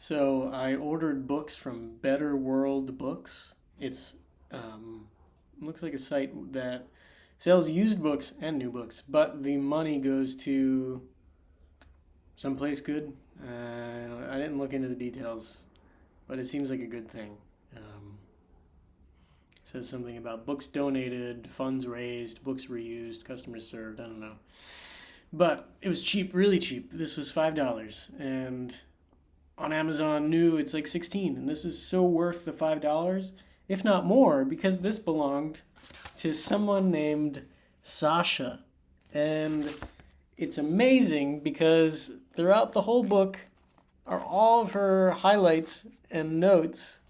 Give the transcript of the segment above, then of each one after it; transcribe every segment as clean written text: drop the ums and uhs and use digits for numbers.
So I ordered books from Better World Books. It's looks like a site that sells used books and new books, but the money goes to someplace good. I didn't look into the details, but it seems like a good thing. Um, Says something about books donated, funds raised, books reused, customers served. I don't know, but it was cheap, really cheap. This was $5, and on Amazon new it's like 16, and this is so worth the $5, if not more, because this belonged to someone named Sasha. And it's amazing because throughout the whole book are all of her highlights and notes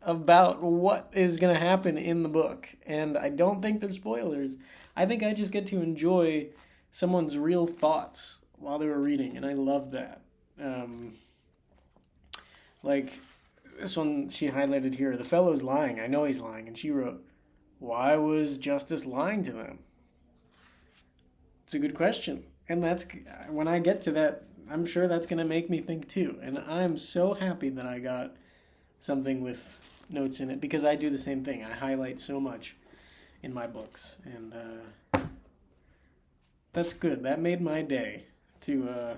about what is going to happen in the book. And I don't think they're spoilers. I think I just get to enjoy someone's real thoughts while they were reading, and I love that. Um, like this one she highlighted here, the fellow's lying. I know he's lying. And she wrote, why was Justice lying to them? It's a good question. And that's when I get to that, I'm sure that's going to make me think too. And I'm so happy that I got something with notes in it because I do the same thing. I highlight so much in my books. And that's good. That made my day to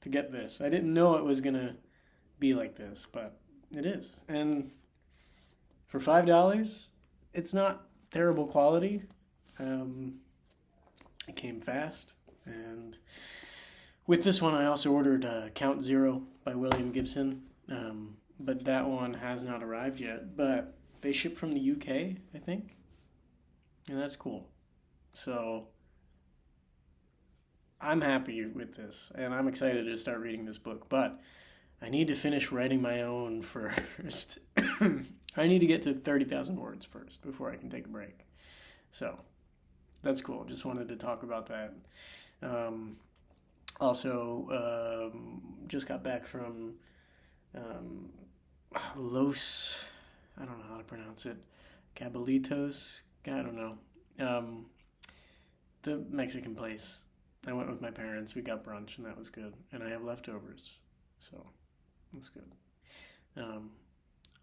get this. I didn't know it was going to be like this, but it is. And for $5, it's not terrible quality. It came fast, and with this one, I also ordered Count Zero by William Gibson, but that one has not arrived yet. But they ship from the UK, I think, and that's cool. So I'm happy with this, and I'm excited to start reading this book. But I need to finish writing my own first. I need to get to 30,000 words first before I can take a break. So that's cool. Just wanted to talk about that. Um, just got back from um, Los, I don't know how to pronounce it, Cabalitos, I don't know, um, the Mexican place. I went with my parents. We got brunch, and that was good. And I have leftovers, so that's good. Um,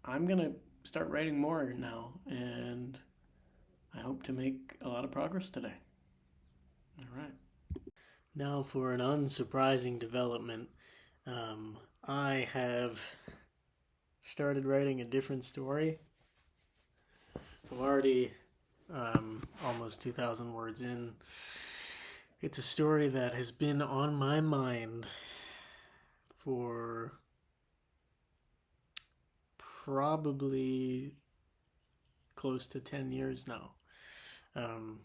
I'm gonna start writing more now, and I hope to make a lot of progress today. All right. Now for an unsurprising development. I have started writing a different story. I'm already almost 2,000 words in. It's a story that has been on my mind for probably close to 10 years now. Um,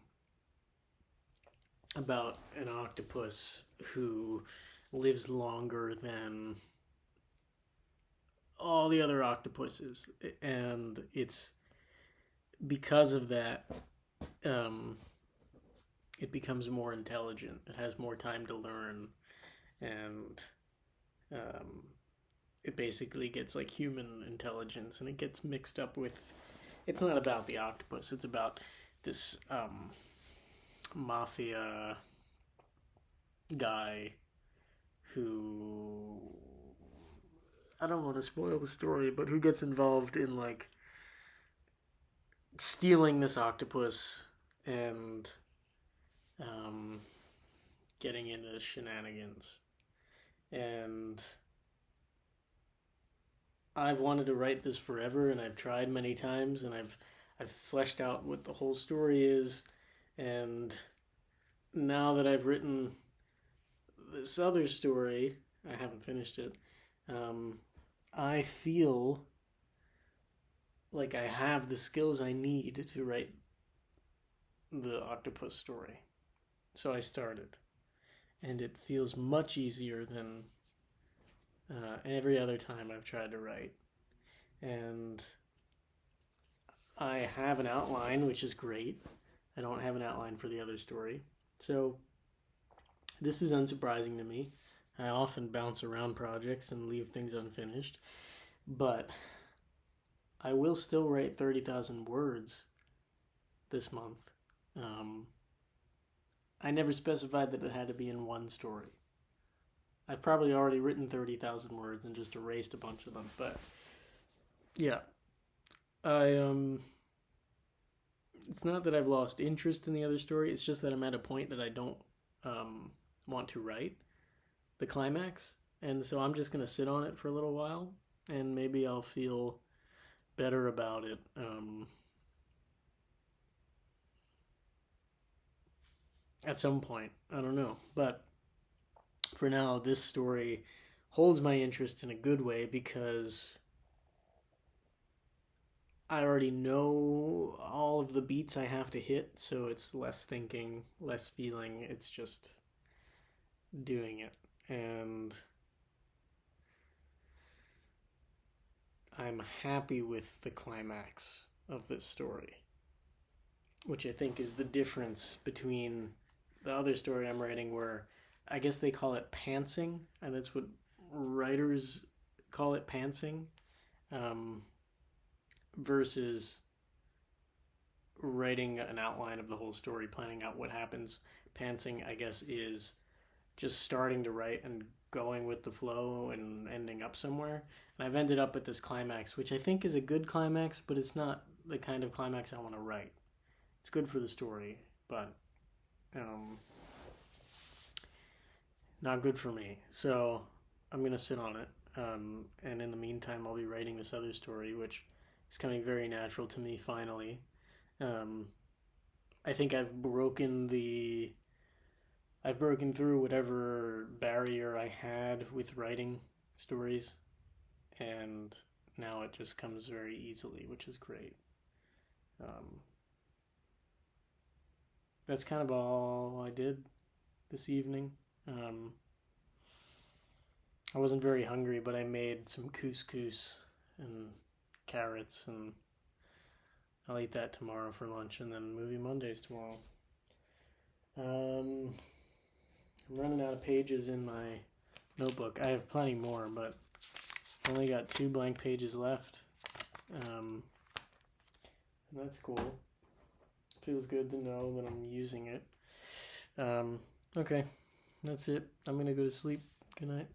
about an octopus who lives longer than all the other octopuses. And it's because of that, it becomes more intelligent. It has more time to learn. And it basically gets like human intelligence, and it gets mixed up with. It's not about the octopus. It's about this mafia guy who, I don't want to spoil the story, but who gets involved in like stealing this octopus and um, getting into shenanigans. And I've wanted to write this forever, and I've tried many times, and I've fleshed out what the whole story is. And now that I've written this other story, I haven't finished it. I feel like I have the skills I need to write the octopus story. So I started, and it feels much easier than every other time I've tried to write. And I have an outline, which is great. I don't have an outline for the other story. So this is unsurprising to me. I often bounce around projects and leave things unfinished. But I will still write 30,000 words this month. I never specified that it had to be in one story. I've probably already written 30,000 words and just erased a bunch of them. But yeah, I it's not that I've lost interest in the other story. It's just that I'm at a point that I don't want to write the climax, and so I'm just gonna sit on it for a little while, and maybe I'll feel better about it at some point. I don't know, but for now, this story holds my interest in a good way because I already know all of the beats I have to hit, so it's less thinking, less feeling. It's just doing it. And I'm happy with the climax of this story, which I think is the difference between the other story I'm writing, where I guess they call it pantsing, and that's what writers call it, pantsing, um, versus writing an outline of the whole story, planning out what happens. Pantsing, I guess, is just starting to write and going with the flow and ending up somewhere. And I've ended up at this climax, which I think is a good climax, but it's not the kind of climax I want to write. It's good for the story, but um, not good for me. So I'm gonna sit on it, and in the meantime, I'll be writing this other story, which is coming very natural to me. Finally, um, I think I've broken through whatever barrier I had with writing stories, and now it just comes very easily, which is great. Um, that's kind of all I did this evening. Um, I wasn't very hungry, but I made some couscous and carrots, and I'll eat that tomorrow for lunch, and then movie Mondays tomorrow. Um, I'm running out of pages in my notebook. I have plenty more, but I only got 2 blank pages left. And that's cool. Feels good to know that I'm using it. Okay, that's it. I'm gonna go to sleep. Good night.